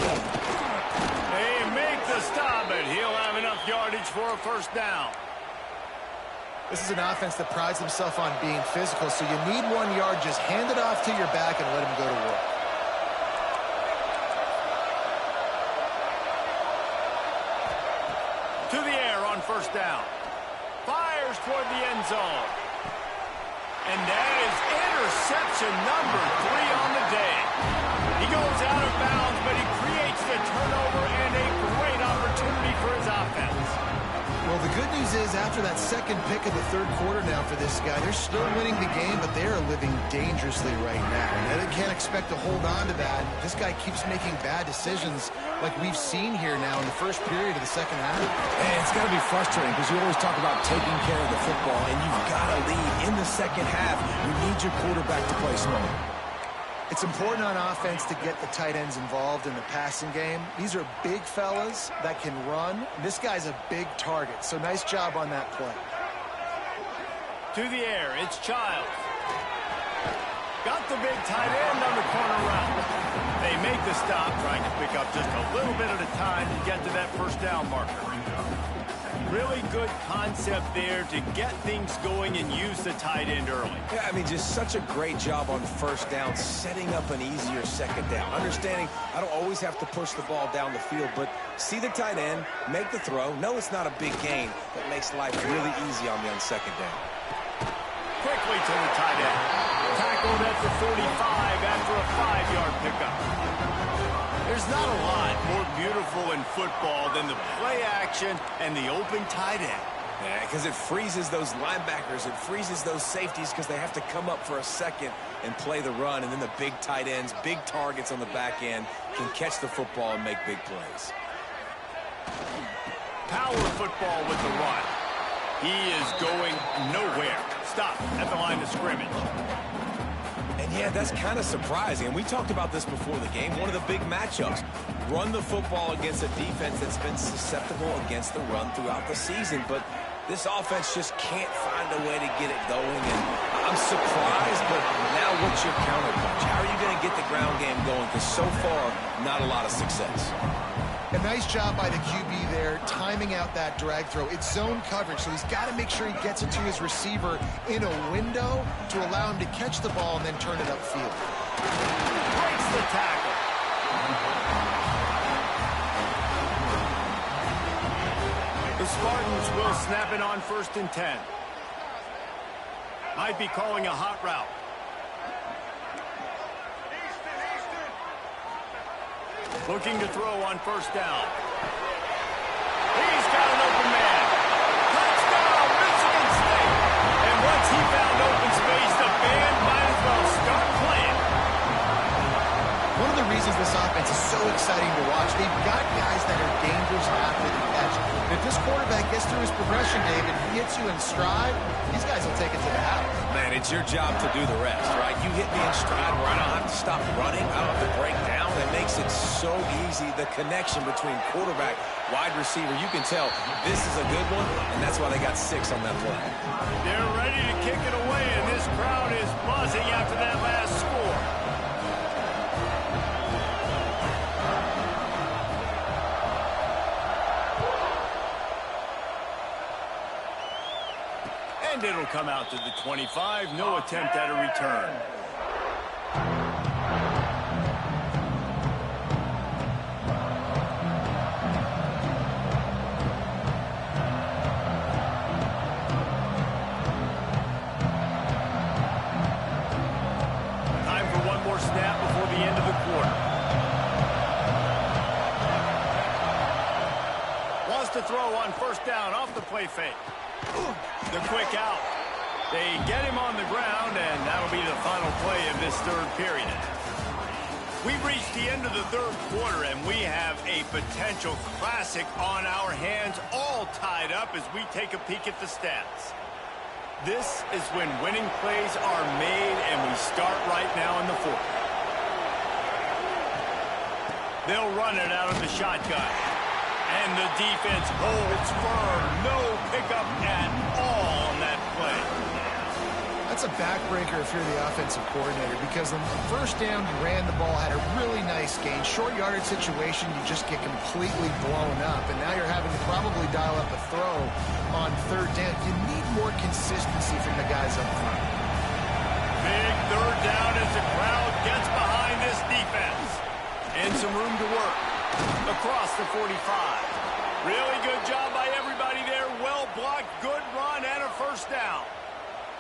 They make the stop, and he'll have enough yardage for a first down. This is an offense that prides themselves on being physical, so you need 1 yard. Just hand it off to your back and let him go to work. To the air on first down. Fires toward the end zone. And that is interception number 3 on the day. He goes out of bounds, but he creates the turnover and a great opportunity for his offense. Well, the good news is after that second pick of the third quarter now for this guy, they're still winning the game, but they are living dangerously right now. And they can't expect to hold on to that. This guy keeps making bad decisions like we've seen here now in the first period of the second half. And it's got to be frustrating because you always talk about taking care of the football, and you've got to lead in the second half. You need your quarterback to play smart. It's important on offense to get the tight ends involved in the passing game. These are big fellas that can run. This guy's a big target, so nice job on that play. To the air, it's Childs. Got the big tight end on the corner route. They make the stop, trying to pick up just a little bit at a time to get to that first down marker. Really good concept there to get things going and use the tight end early. Yeah, I mean, just such a great job on first down, setting up an easier second down. Understanding I don't always have to push the ball down the field, but see the tight end, make the throw. No, it's not a big gain, but makes life really easy on me on second down. Quickly to the tight end. Tackled at the 45 after a 5-yard pickup. There's not a lot more beautiful in football than the play action and the open tight end. Yeah, because it freezes those linebackers. It freezes those safeties because they have to come up for a second and play the run. And then the big tight ends, big targets on the back end, can catch the football and make big plays. Power football with the run. He is going nowhere. Stop at the line of scrimmage. And yeah, that's kind of surprising. And we talked about this before the game. One of the big matchups. Run the football against a defense that's been susceptible against the run throughout the season. But this offense just can't find a way to get it going. And I'm surprised, but now what's your counterpunch? How are you going to get the ground game going? Because so far, not a lot of success. A nice job by the QB there, timing out that drag throw. It's zone coverage, so he's got to make sure he gets it to his receiver in a window to allow him to catch the ball and then turn it upfield. Breaks the tackle. The Spartans will snap it on 1st and 10. Might be calling a hot route. Looking to throw on 1st down. He's got an open man. Touchdown, Michigan State. And once he found open space, the band might as well start playing. One of the reasons this offense is so exciting to watch, they've got guys that are dangerous after the catch. And if this quarterback gets through his progression, David, he hits you in stride, these guys will take it to the house. Man, it's your job to do the rest, right? You hit me in stride where I don't have to stop running. I don't have to break down. It makes it so easy. The connection between quarterback, wide receiver, you can tell this is a good one, and that's why they got 6 on that play. They're ready to kick it away, and this crowd is buzzing after that last score. And it'll come out to the 25. No attempt at a return. Time for one more snap before the end of the quarter. Wants to throw on 1st down off the play fake. The quick out. They get him on the ground, and that'll be the final play of this 3rd period. We've reached the end of the 3rd quarter, and we have a potential classic on our hands, all tied up as we take a peek at the stats. This is when winning plays are made, and we start right now in the 4th. They'll run it out of the shotgun. And the defense holds firm. No pickup at all on that play. That's a backbreaker if you're the offensive coordinator, because on the first down, you ran the ball, had a really nice gain. Short yardage situation, you just get completely blown up, and now you're having to probably dial up a throw on third down. You need more consistency from the guys up front. Big third down as the crowd gets behind this defense. And some room to work across the 45. Really good job by everybody there. Well blocked, good run, and a first down.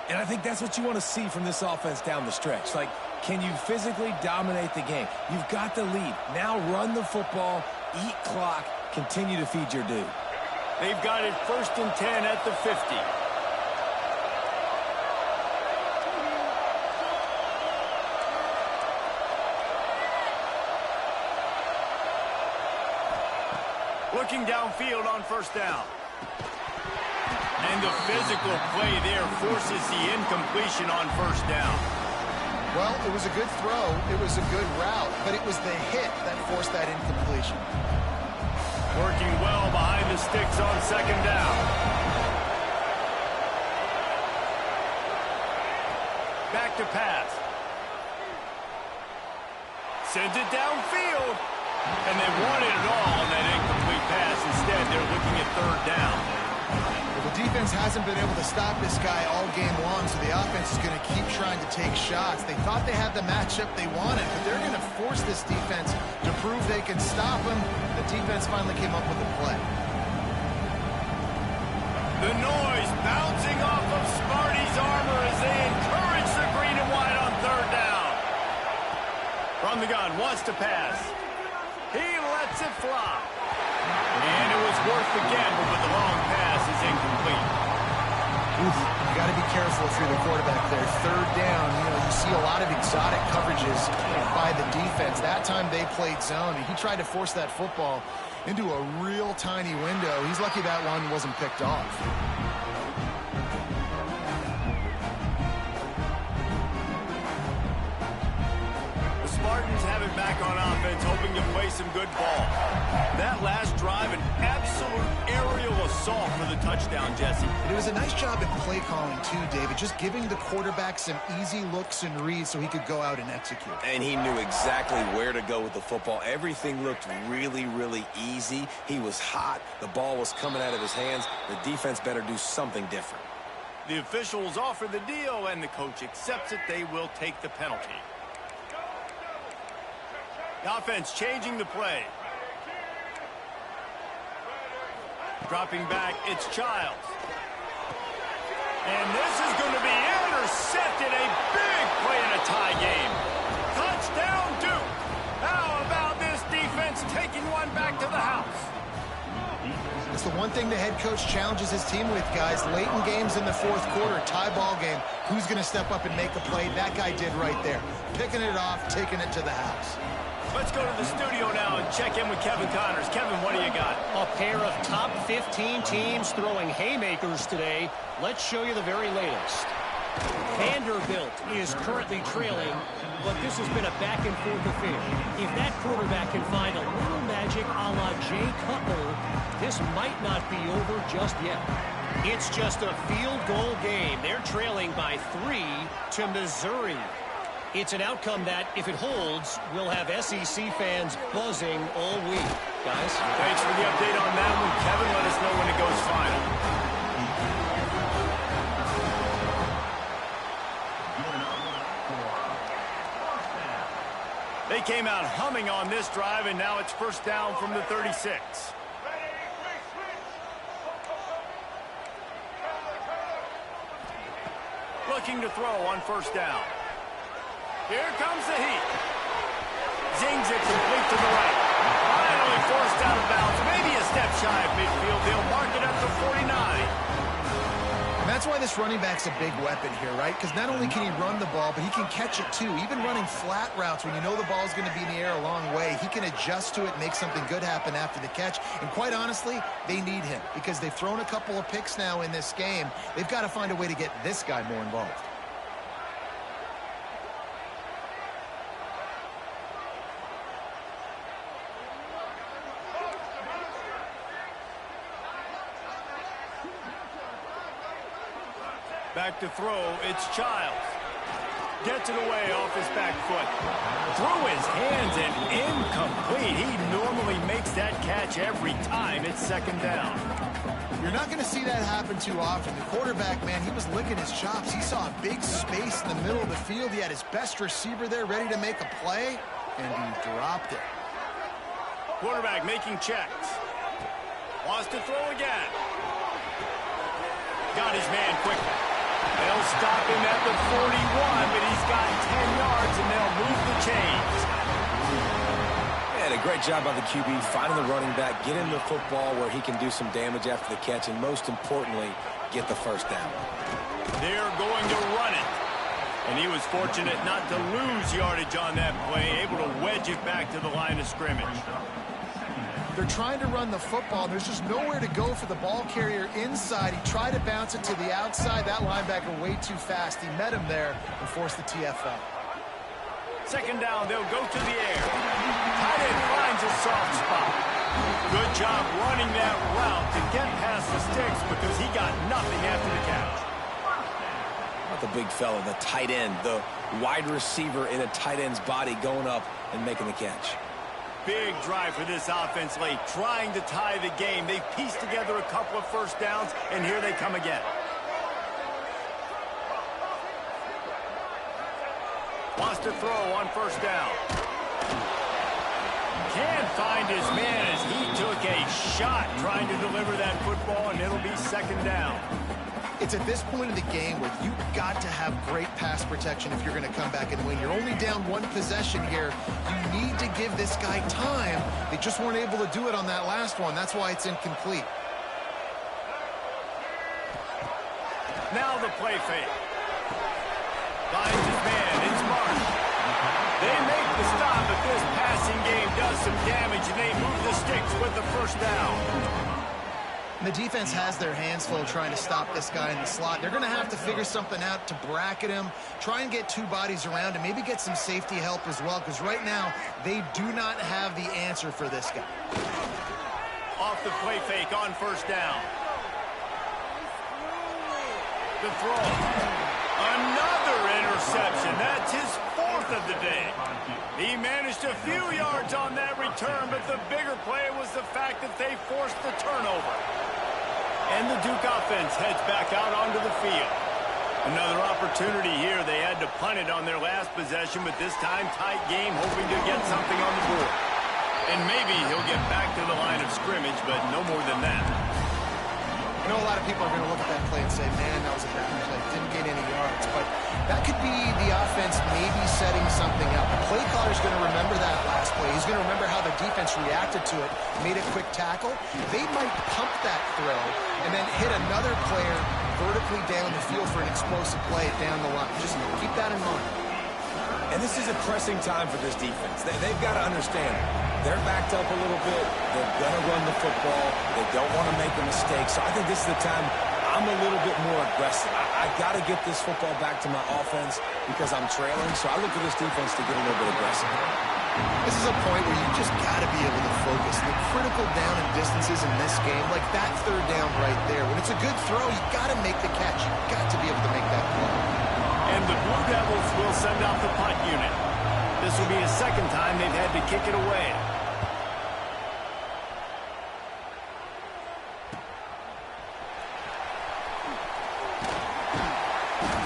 And I think that's what you want to see from this offense down the stretch. Like, can you physically dominate the game? You've got the lead. Now run the football, eat clock, continue to feed your dude. They've got it 1st and 10 at the 50. Looking downfield on first down. And the physical play there forces the incompletion on first down. Well, it was a good throw. It was a good route, but it was the hit that forced that incompletion. Working well behind the sticks on second down. Back to pass. Sends it downfield. And they wanted it all on that incomplete pass. Instead, they're looking at third down. Well, the defense hasn't been able to stop this guy all game long, so the offense is going to keep trying to take shots. They thought they had the matchup they wanted, but they're going to force this defense to prove they can stop him. The defense finally came up with a play. The noise bouncing off of Smarty's armor as they encourage the green and white on third down. From the gun, wants to pass. He lets it fly. And it was worth the gamble, but the long pass is incomplete. Oof, you got to be careful if you're the quarterback there. Third down, you see a lot of exotic coverages by the defense. That time they played zone, and he tried to force that football into a real tiny window. He's lucky that one wasn't picked off. Spartans have it back on offense, hoping to play some good ball. That last drive, an absolute aerial assault for the touchdown, Jesse. It was a nice job at play calling, too, David, just giving the quarterback some easy looks and reads so he could go out and execute. And he knew exactly where to go with the football. Everything looked really, really easy. He was hot. The ball was coming out of his hands. The defense better do something different. The officials offer the deal, and the coach accepts it. They will take the penalty. The offense changing the play. Dropping back, it's Childs. And this is going to be intercepted. A big play in a tie game. Touchdown, Duke. How about this defense taking one back to the house? It's the one thing the head coach challenges his team with, guys. Late in games in the fourth quarter, tie ball game. Who's going to step up and make a play? That guy did right there. Picking it off, taking it to the house. Let's go to the studio now and check in with Kevin Connors. Kevin, what do you got? A pair of top 15 teams throwing haymakers today. Let's show you the very latest. Vanderbilt is currently trailing, but this has been a back-and-forth affair. If that quarterback can find a little magic a la Jay Cutler, this might not be over just yet. It's just a field goal game. They're trailing by 3 to Missouri. It's an outcome that, if it holds, will have SEC fans buzzing all week. Guys? Thanks for the update on that one, Kevin. Let us know when it goes final. They came out humming on this drive, and now it's first down from the 36. Looking to throw on first down. Here comes the heat. Zings it complete to the right. Finally forced out of bounds. Maybe a step shy of midfield. They'll mark it up to 49. And that's why this running back's a big weapon here, right? Because not only can he run the ball, but he can catch it too. Even running flat routes when you know the ball's going to be in the air a long way, he can adjust to it, make something good happen after the catch. And quite honestly, they need him because they've thrown a couple of picks now in this game. They've got to find a way to get this guy more involved. Back to throw, it's Childs. Gets it away off his back foot. Through his hands and incomplete. He normally makes that catch every time. It's second down. You're not going to see that happen too often. The quarterback, man, he was licking his chops. He saw a big space in the middle of the field. He had his best receiver there ready to make a play, and he dropped it. Quarterback making checks. Wants to throw again. Got his man quickly. They'll stop him at the 41, but he's got 10 yards, and they'll move the chains. Yeah, a great job by the QB, finding the running back, get him the football where he can do some damage after the catch, and most importantly, get the first down. They're going to run it. And he was fortunate not to lose yardage on that play, able to wedge it back to the line of scrimmage. They're trying to run the football. There's just nowhere to go for the ball carrier inside. He tried to bounce it to the outside. That linebacker way too fast. He met him there and forced the TFL. Second down, they'll go to the air. Tight end finds a soft spot. Good job running that route to get past the sticks because he got nothing after the catch. Not the big fella, the tight end, the wide receiver in a tight end's body going up and making the catch. Big drive for this offense late, trying to tie the game. They've pieced together a couple of first downs, and here they come again. Wants to throw on first down. Can't find his man as he took a shot trying to deliver that football, and it'll be second down. It's at this point of the game where you've got to have great pass protection if you're going to come back and win. You're only down one possession here. You need to give this guy time. They just weren't able to do it on that last one. That's why it's incomplete. Now the play fake. Finds his man. It's Marsh. They make the stop, but this passing game does some damage, and they move the sticks with the first down. The defense has their hands full trying to stop this guy in the slot. They're going to have to figure something out to bracket him, try and get two bodies around him, maybe get some safety help as well, because right now they do not have the answer for this guy. Off the play fake on first down. The throw. Another interception. That's his fourth of the day. He managed a few yards on that return, but the bigger play was the fact that they forced the turnover. And the Duke offense heads back out onto the field. Another opportunity here. They had to punt it on their last possession, but this time tight game, hoping to get something on the board. And maybe he'll get back to the line of scrimmage, but no more than that. I know a lot of people are going to look at that play and say, man, that was a bad play. Didn't get any yards. But that could be the offense maybe setting something up. The play caller's going to remember that last play. He's going to remember how the defense reacted to it, made a quick tackle. They might pump that throw and then hit another player vertically down the field for an explosive play down the line. Just keep that in mind. And this is a pressing time for this defense. They've got to understand, they're backed up a little bit. They're going to run the football. They don't want to make a mistake. So I think this is the time I'm a little bit more aggressive. I got to get this football back to my offense because I'm trailing. So I look for this defense to get a little bit aggressive. This is a point where you just got to be able to focus. The critical down and distances in this game, like that third down right there. When it's a good throw, you got to make the catch. You got to be able to make that play. And the Blue Devils will send out the punt unit. This will be a second time they've had to kick it away.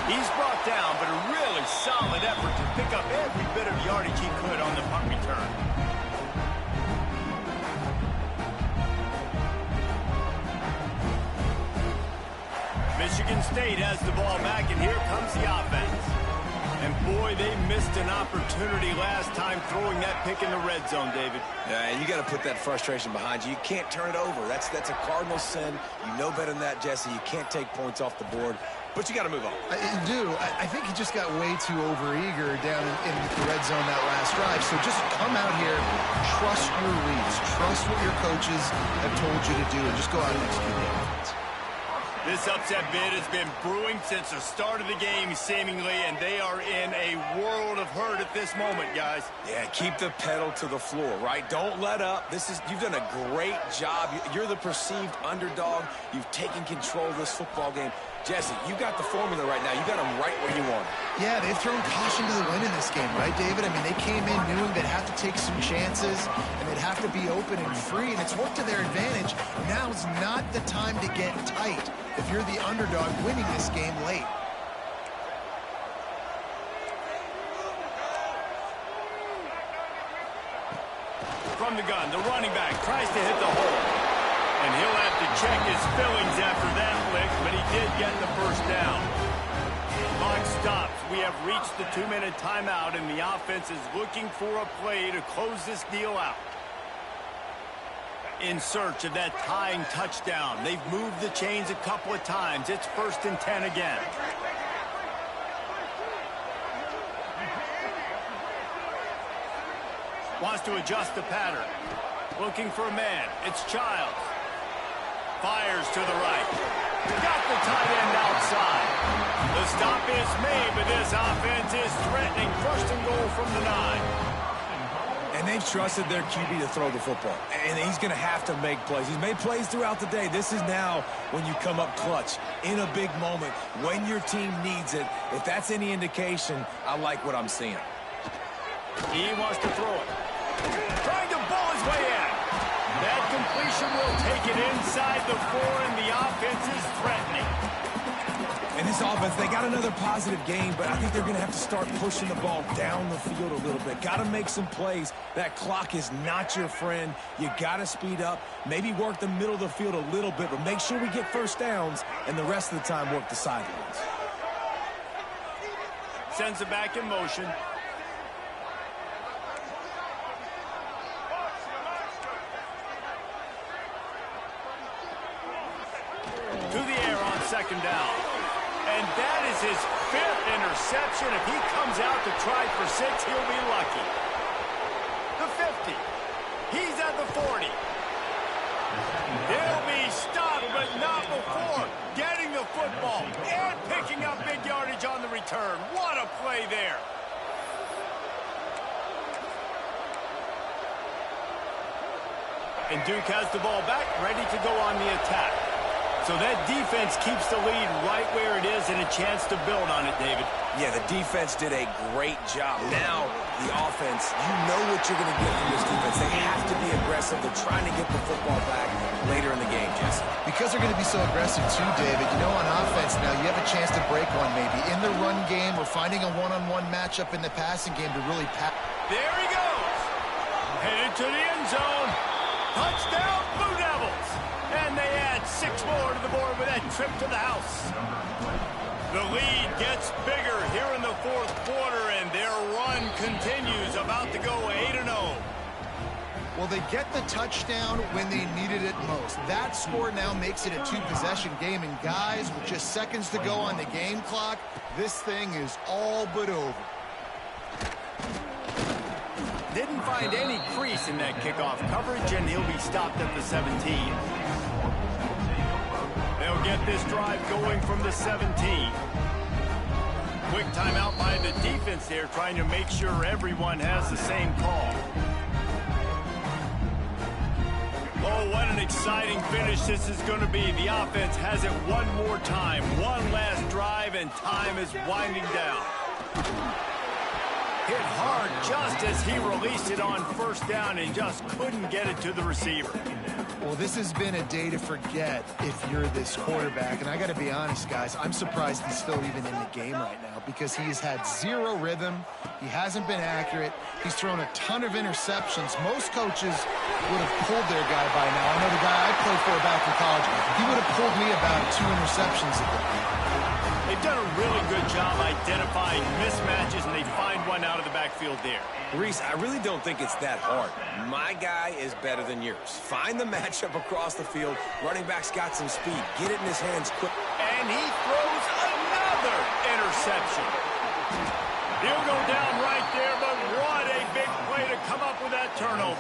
He's brought down, but a really solid effort to pick up every bit of yardage he could on the punt return. Michigan State has the ball back, and here comes the offense. And boy, they missed an opportunity last time throwing that pick in the red zone, David. Yeah, and you got to put that frustration behind you. You can't turn it over. That's a cardinal sin. You know better than that, Jesse. You can't take points off the board, but you got to move on. You do. I think he just got way too overeager down in the red zone that last drive. So just come out here, trust your reads, trust what your coaches have told you to do, and just go out and execute the offense. This upset bid has been brewing since the start of the game, seemingly, and they are in a world of hurt at this moment, guys. Yeah, keep the pedal to the floor, right? Don't let up. You've done a great job. You're the perceived underdog. You've taken control of this football game. Jesse, you got the formula right now. You got them right where you want them. Yeah, they've thrown caution to the wind in this game, right, David? I mean, they came in knowing they'd have to take some chances, and they'd have to be open and free, and it's worked to their advantage. Now's not the time to get tight if you're the underdog winning this game late. From the gun, the running back tries to hit the hole. And he'll have to check his fillings after that flick, but he did get the first down. Clock stops. We have reached the 2-minute timeout, and the offense is looking for a play to close this deal out. In search of that tying touchdown. They've moved the chains a couple of times. It's 1st and 10 again. Wants to adjust the pattern. Looking for a man. It's Childs. Fires to the right. Got the tight end outside. The stop is made, but this offense is threatening. 1st and goal from the 9. And they've trusted their QB to throw the football. And he's going to have to make plays. He's made plays throughout the day. This is now when you come up clutch in a big moment when your team needs it. If that's any indication, I like what I'm seeing. He wants to throw it. Trying to ball his way in. That completion will take it inside the 4, and the offense is threatening. And this offense, they got another positive game, but I think they're going to have to start pushing the ball down the field a little bit. Got to make some plays. That clock is not your friend. You got to speed up, maybe work the middle of the field a little bit, but make sure we get first downs, and the rest of the time work the sidelines. Sends it back in motion. To the air on 2nd down. And that is his 5th interception. If he comes out to try for 6, he'll be lucky. The 50. He's at the 40. He'll be stopped, but not before getting the football and picking up big yardage on the return. What a play there. And Duke has the ball back, ready to go on the attack. So that defense keeps the lead right where it is and a chance to build on it, David. Yeah, the defense did a great job. Now, the offense, you know what you're going to get from this defense. They have to be aggressive. They're trying to get the football back later in the game, Jesse. Because they're going to be so aggressive too, David, you know, on offense now, you have a chance to break one maybe. In the run game, we're finding a one-on-one matchup in the passing game to really pass. There he goes. Headed to the end zone. Touchdown, Blue Devils. And they add 6 more to the board with that trip to the house. The lead gets bigger here in the 4th quarter, and their run continues, about to go 8-0. Well, they get the touchdown when they needed it most. That score now makes it a 2-possession game, and guys, with just seconds to go on the game clock, this thing is all but over. Didn't find any crease in that kickoff coverage, and he'll be stopped at the 17. They'll get this drive going from the 17. Quick timeout by the defense there, trying to make sure everyone has the same call. Oh, what an exciting finish this is going to be. The offense has it one more time. One last drive, and time is winding down. Hit hard just as he released it on 1st down and just couldn't get it to the receiver. Well, this has been a day to forget if you're this quarterback. And I got to be honest, guys, I'm surprised he's still even in the game right now because he has had 0 rhythm. He hasn't been accurate. He's thrown a ton of interceptions. Most coaches would have pulled their guy by now. I know the guy I played for back in college, he would have pulled me about 2 interceptions ago. They've done a really good job identifying mismatches, and they find one out of the backfield there. Reese, I really don't think it's that hard. My guy is better than yours. Find the matchup across the field. Running back's got some speed. Get it in his hands quick. And he throws another interception. He'll go down right there, but what a big play to come up with that turnover.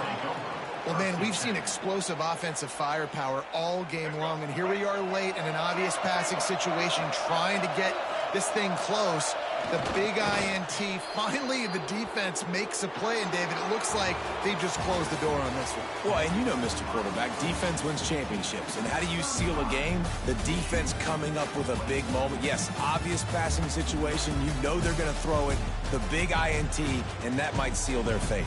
Well, man, we've seen explosive offensive firepower all game long, and here we are late in an obvious passing situation trying to get this thing close. The big INT. Finally, the defense makes a play, and David, it looks like they just closed the door on this one. Well, and you know, Mr. Quarterback, defense wins championships. And how do you seal a game? The defense coming up with a big moment. Yes, obvious passing situation. You know they're going to throw it. The big INT, and that might seal their fate.